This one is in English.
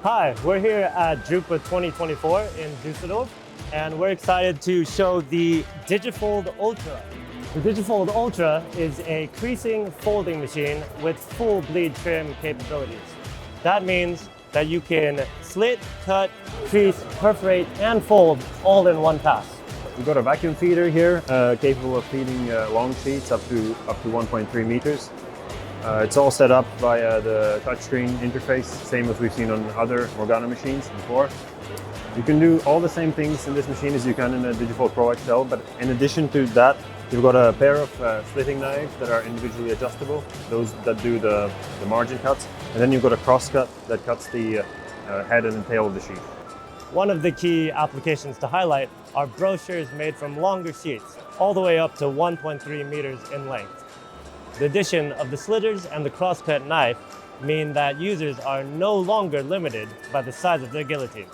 Hi, we're here at Drupa 2024 in Düsseldorf, and we're excited to show the DigiFold Ultra. The DigiFold Ultra is a creasing folding machine with full bleed trim capabilities. That means that you can slit, cut, crease, perforate, and fold all in one pass. We've got a vacuum feeder here, capable of feeding long sheets up to 1.3 meters. It's all set up via the touchscreen interface, same as we've seen on other Morgana machines before. You can do all the same things in this machine as you can in a DigiFold Pro XL, but in addition to that, you've got a pair of slitting knives that are individually adjustable, those that do the margin cuts, and then you've got a cross cut that cuts the head and the tail of the sheet. One of the key applications to highlight are brochures made from longer sheets, all the way up to 1.3 meters in length. The addition of the slitters and the crosscut knife mean that users are no longer limited by the size of their guillotine.